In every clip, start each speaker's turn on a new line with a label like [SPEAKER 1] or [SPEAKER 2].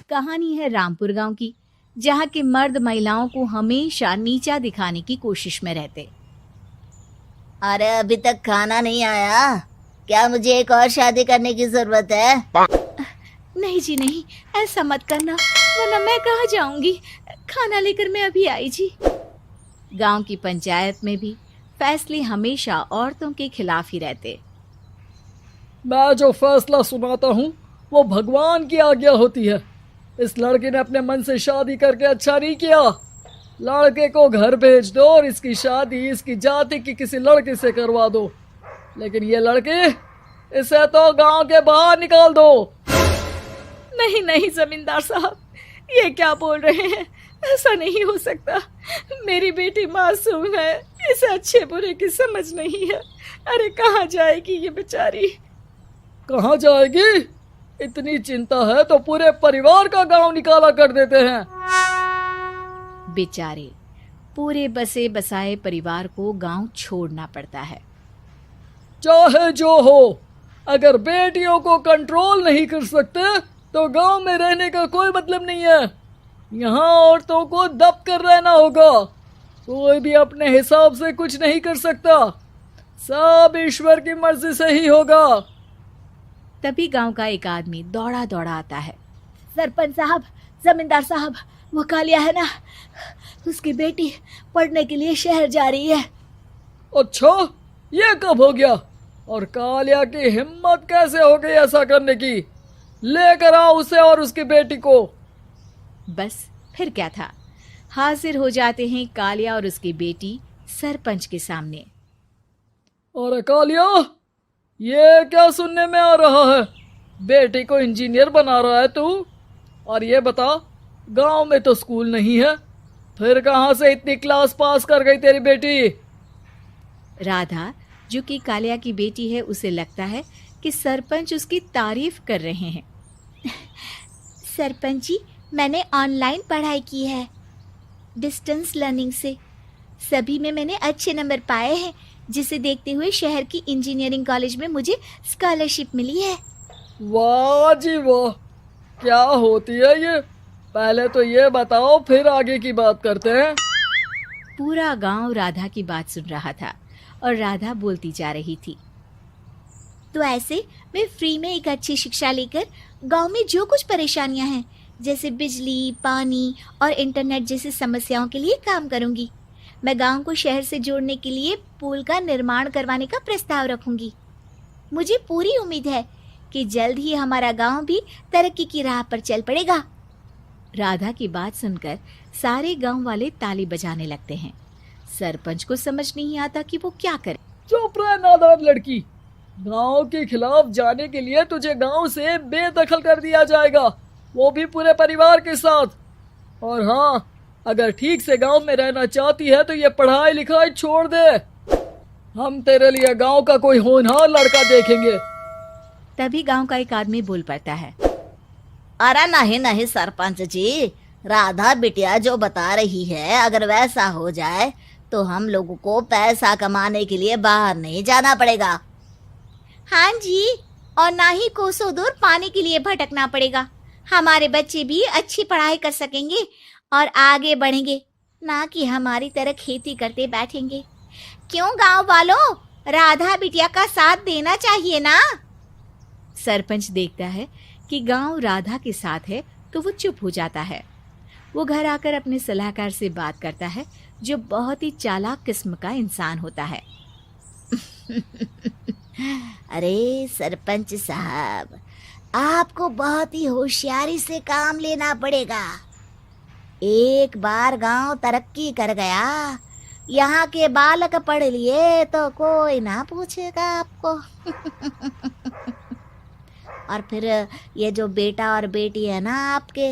[SPEAKER 1] कहानी है रामपुर गांव की, जहां के मर्द महिलाओं को हमेशा नीचा दिखाने की कोशिश में रहते।
[SPEAKER 2] अरे अभी तक खाना नहीं आया क्या? मुझे एक और शादी करने की जरूरत है।
[SPEAKER 1] नहीं जी नहीं, ऐसा मत करना, वरना मैं कहाँ जाऊंगी। खाना लेकर मैं अभी आई जी। गांव की पंचायत में भी फैसले हमेशा औरतों के खिलाफ ही रहते।
[SPEAKER 3] मैं जो फैसला सुनाता हूँ वो भगवान की आज्ञा होती है। इस लड़के ने अपने मन से शादी करके अच्छा नहीं किया। लड़के को घर भेज दो और इसकी शादी इसकी जाति की किसी लड़के से करवा दो, लेकिन ये लड़की, इसे तो गांव के बाहर निकाल दो।
[SPEAKER 1] नहीं नहीं जमींदार साहब, ये क्या बोल रहे हैं? ऐसा नहीं हो सकता। मेरी बेटी मासूम है, इसे अच्छे बुरे की समझ नहीं है। अरे कहाँ जाएगी ये बेचारी?
[SPEAKER 3] कहाँ जाएगी? इतनी चिंता है तो पूरे परिवार का गांव निकाला कर देते हैं।
[SPEAKER 1] बेचारे पूरे बसे बसाए परिवार को गांव छोड़ना पड़ता है।
[SPEAKER 3] चाहे जो हो, अगर बेटियों को कंट्रोल नहीं कर सकते तो गांव में रहने का कोई मतलब नहीं है। यहाँ औरतों को दब कर रहना होगा। कोई भी अपने हिसाब से कुछ नहीं कर सकता, सब ईश्वर की मर्जी से ही होगा।
[SPEAKER 1] तभी गांव का एक आदमी दौड़ा दौड़ा आता है। सरपंच साहब, जमींदार साहब, वो कालिया है ना, उसकी बेटी पढ़ने के लिए शहर जा रही है।
[SPEAKER 3] अच्छा, ये कब हो गया? और कालिया की हिम्मत कैसे हो गई ऐसा करने की? लेकर आओ उसे और उसकी बेटी को।
[SPEAKER 1] बस फिर क्या था, हाजिर हो जाते हैं कालिया और उसकी बेटी सरपंच के सामने।
[SPEAKER 3] अरे कालिया, ये क्या सुनने में आ रहा है? बेटी को इंजीनियर बना रहा है तू? और ये बता, गांव में तो स्कूल नहीं है, फिर कहां से इतनी क्लास पास कर गई तेरी बेटी?
[SPEAKER 1] राधा, जो कि कालिया की बेटी है, उसे लगता है कि सरपंच उसकी तारीफ कर रहे हैं। सरपंच जी, मैंने ऑनलाइन पढ़ाई की है, डिस्टेंस लर्निंग से। सभी में मैंने अच्छे नंबर पाए हैं, जिसे देखते हुए शहर की इंजीनियरिंग कॉलेज में मुझे स्कॉलरशिप मिली है।
[SPEAKER 3] वाह जी वाह, क्या होती है ये? पहले तो ये बताओ, फिर आगे की बात करते हैं।
[SPEAKER 1] पूरा गांव राधा की बात सुन रहा था और राधा बोलती जा रही थी। तो ऐसे मैं फ्री में एक अच्छी शिक्षा लेकर गांव में जो कुछ परेशानियां हैं, जैसे बिजली, पानी और इंटरनेट जैसी समस्याओं के लिए काम करूंगी। मैं गांव को शहर से जोड़ने के लिए पुल का निर्माण करवाने का प्रस्ताव रखूंगी। मुझे पूरी उम्मीद है कि जल्द ही हमारा गांव भी तरक्की की राह पर चल पड़ेगा। राधा की बात सुनकर सारे गांव वाले ताली बजाने लगते हैं। सरपंच को समझ नहीं आता कि वो क्या करे।
[SPEAKER 3] चुप रह नादान लड़की, गांव के खिलाफ जाने के लिए तुझे गांव से बेदखल कर दिया जाएगा, वो भी पूरे परिवार के साथ। और हाँ, अगर ठीक से गांव में रहना चाहती है तो ये पढ़ाई लिखाई छोड़ दे। हम तेरे लिए गांव का कोई होनहार लड़का देखेंगे।
[SPEAKER 1] तभी गांव का एक आदमी बोल पड़ता है।
[SPEAKER 2] अरे नहीं नहीं सरपंच जी, राधा बिटिया जो बता रही है, अगर वैसा हो जाए तो हम लोगों को पैसा कमाने के लिए बाहर नहीं जाना पड़ेगा।
[SPEAKER 1] हाँ जी, और ना ही कोसों दूर पानी के लिए भटकना पड़ेगा। हमारे बच्चे भी अच्छी पढ़ाई कर सकेंगे और आगे बढ़ेंगे, ना कि हमारी तरह खेती करते बैठेंगे। क्यों गांव वालों, राधा बिटिया का साथ देना चाहिए ना। सरपंच देखता है कि गांव राधा के साथ है तो वो चुप हो जाता है। वो घर आकर अपने सलाहकार से बात करता है, जो बहुत ही चालाक किस्म का इंसान होता है।
[SPEAKER 2] अरे सरपंच साहब, आपको बहुत ही होशियारी से काम लेना पड़ेगा। एक बार गांव तरक्की कर गया, यहाँ के बालक पढ़ लिए तो कोई ना पूछेगा आपको। और फिर ये जो बेटा और बेटी है ना आपके,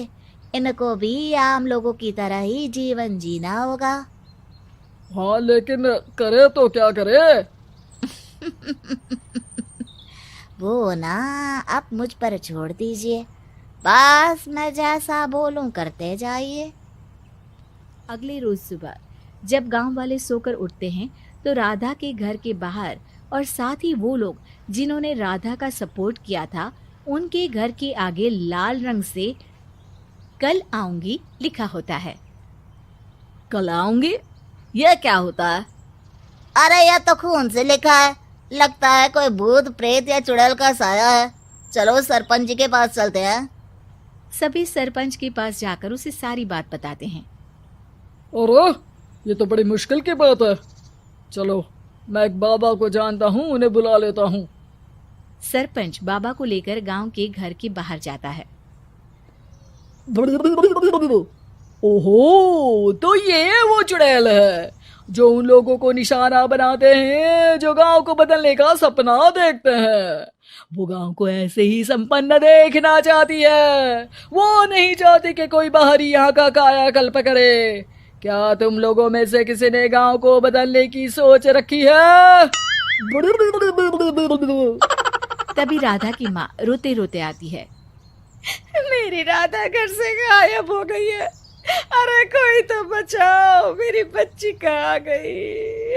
[SPEAKER 2] इनको भी आम लोगों की तरह ही जीवन जीना होगा।
[SPEAKER 3] हाँ, लेकिन करे तो क्या करे?
[SPEAKER 2] वो ना आप मुझ पर छोड़ दीजिए, बस मैं जैसा बोलूं करते जाइए।
[SPEAKER 1] अगले रोज सुबह जब गांव वाले सोकर उठते हैं तो राधा के घर के बाहर और साथ ही वो लोग जिन्होंने राधा का सपोर्ट किया था, उनके घर के आगे लाल रंग से कल आऊंगी लिखा होता है।
[SPEAKER 4] कल आऊंगी, यह क्या होता है?
[SPEAKER 2] अरे यह तो खून से लिखा है, लगता है कोई भूत प्रेत या चुड़ैल का साया है। चलो सरपंच जी के पास चलते हैं।
[SPEAKER 1] सभी सरपंच के पास जाकर उसे सारी बात बताते हैं।
[SPEAKER 3] अरे ये तो बड़ी मुश्किल की बात है। चलो मैं एक बाबा को जानता हूँ, उन्हें बुला लेता हूँ।
[SPEAKER 1] सरपंच बाबा को लेकर गांव के घर के बाहर जाता है।
[SPEAKER 3] ओहो, तो ये वो चुड़ैल है जो उन लोगों को निशाना बनाते हैं जो गांव को बदलने का सपना देखते हैं। वो गांव को ऐसे ही संपन्न देखना चाहती है, वो नहीं चाहती कि कोई बाहरी यहाँ का कायाकल्प करे। क्या तुम लोगों में से किसी ने गांव को बदलने की सोच रखी है?
[SPEAKER 1] तभी राधा की माँ रोते रोते आती है।
[SPEAKER 4] मेरी राधा घर से गायब हो गई है। अरे कोई तो बचाओ, मेरी बच्ची कहाँ गई?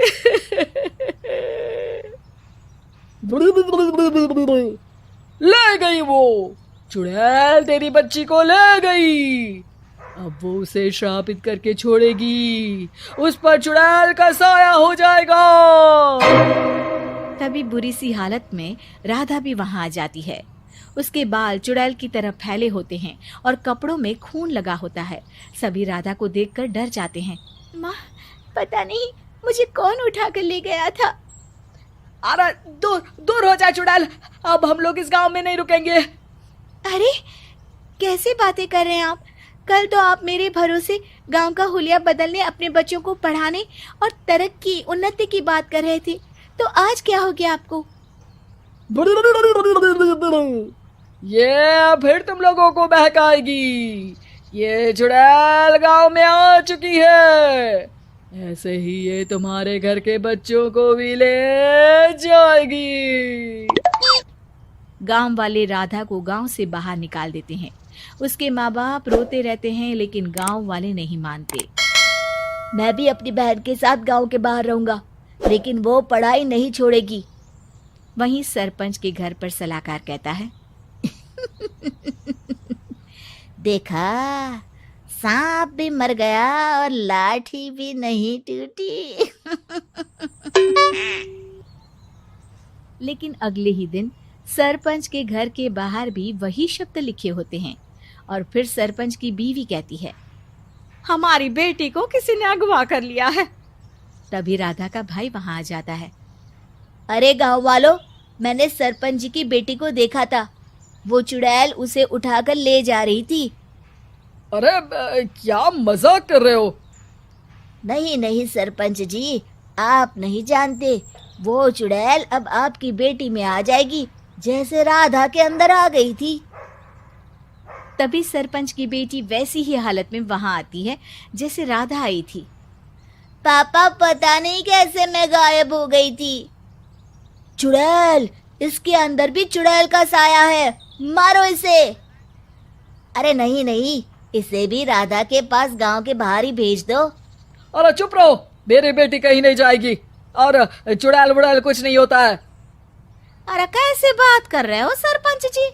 [SPEAKER 3] ले गई वो चुड़ैल, तेरी बच्ची को ले गई। अब वो उसे श्रापित करके छोड़ेगी, उस पर चुड़ैल का साया हो जाएगा।
[SPEAKER 1] तभी बुरी सी हालत में राधा भी वहां आ जाती है। उसके बाल चुड़ैल की तरह फैले होते हैं और कपड़ों में खून लगा होता है। सभी राधा को देखकर डर जाते हैं।
[SPEAKER 4] माँ, पता नहीं मुझे कौन उठा कर ले गया था।
[SPEAKER 3] अरे दूर दूर हो जा चुड़ैल, अब हम लोग इस गांव में नहीं रुकेंगे।
[SPEAKER 4] अरे कैसे बातें कर रहे हैं आप? कल तो आप मेरे भरोसे गांव का हुलिया बदलने, अपने बच्चों को पढ़ाने और तरक्की उन्नति की बात कर रहे थे, तो आज क्या हो गया आपको?
[SPEAKER 3] ये फिर तुम लोगों को बहकाएगी। ये चुड़ैल गांव में आ चुकी है, ऐसे ही ये तुम्हारे घर के बच्चों को भी ले जाएगी।
[SPEAKER 1] गांव वाले राधा को गांव से बाहर निकाल देते हैं। उसके माँ बाप रोते रहते हैं, लेकिन गांव वाले नहीं मानते।
[SPEAKER 2] मैं भी अपनी बहन के साथ गांव के बाहर रहूंगा, लेकिन वो पढ़ाई नहीं छोड़ेगी।
[SPEAKER 1] वहीं सरपंच के घर पर सलाहकार कहता है।
[SPEAKER 2] देखा, सांप भी मर गया और लाठी भी नहीं टूटी।
[SPEAKER 1] लेकिन अगले ही दिन सरपंच के घर के बाहर भी वही शब्द लिखे होते हैं। और फिर सरपंच की बीवी कहती है,
[SPEAKER 4] हमारी बेटी को किसी ने अगवा कर लिया है।
[SPEAKER 1] तभी राधा का भाई वहां आ जाता है।
[SPEAKER 2] अरे गांव वालों, मैंने सरपंच जी की बेटी को देखा था। वो चुड़ैल उसे उठाकर ले जा रही थी।
[SPEAKER 3] अरे क्या मजाक कर रहे हो?
[SPEAKER 2] नहीं नहीं सरपंच जी, आप नहीं जानते। वो चुड़ैल अब आपकी बेटी में आ जाएगी, जैसे राधा के अंदर आ गई थी।
[SPEAKER 1] तभी सरपंच की बेटी वैसी ही हालत में वहां आती है जैसे राधा आई थी।
[SPEAKER 2] पापा, पता नहीं कैसे मैं गायब हो गई थी। चुड़ैल, इसके अंदर भी चुड़ैल का साया है, मारो इसे। अरे नहीं नहीं, इसे भी राधा के पास गांव के बाहर ही भेज दो।
[SPEAKER 3] अरे चुप रहो, मेरी बेटी कहीं नहीं जाएगी और चुड़ैल वुड़ैल कुछ नहीं होता है।
[SPEAKER 4] अरे कैसे बात कर रहे हो सरपंच जी?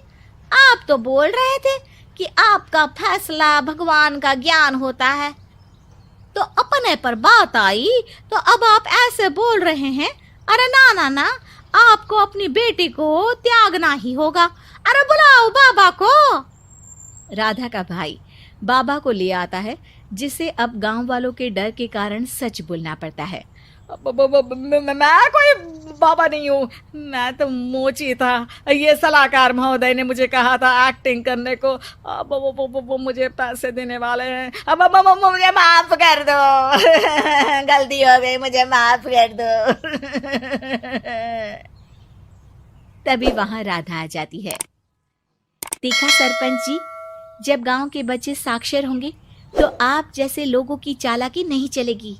[SPEAKER 4] आप तो बोल रहे थे कि आपका फैसला भगवान का ज्ञान होता है, तो अपने पर बात आई तो अब आप ऐसे बोल रहे हैं। अरे ना ना ना, आपको अपनी बेटी को त्यागना ही होगा। अरे बुलाओ बाबा को।
[SPEAKER 1] राधा का भाई बाबा को ले आता है, जिसे अब गांव वालों के डर के कारण सच बोलना पड़ता है।
[SPEAKER 3] मैं कोई बाबा नहीं हूँ, मैं तो मोची था। ये सलाहकार महोदय ने मुझे कहा था एक्टिंग करने को। अब वो मुझे पैसे देने वाले हैं। अब मुझे माफ कर दो।
[SPEAKER 2] गलती हो गई, मुझे माफ कर दो।
[SPEAKER 1] तभी वहां राधा आ जाती है। देखा सरपंच जी, जब गांव के बच्चे साक्षर होंगे तो आप जैसे लोगों की चालाकी नहीं चलेगी।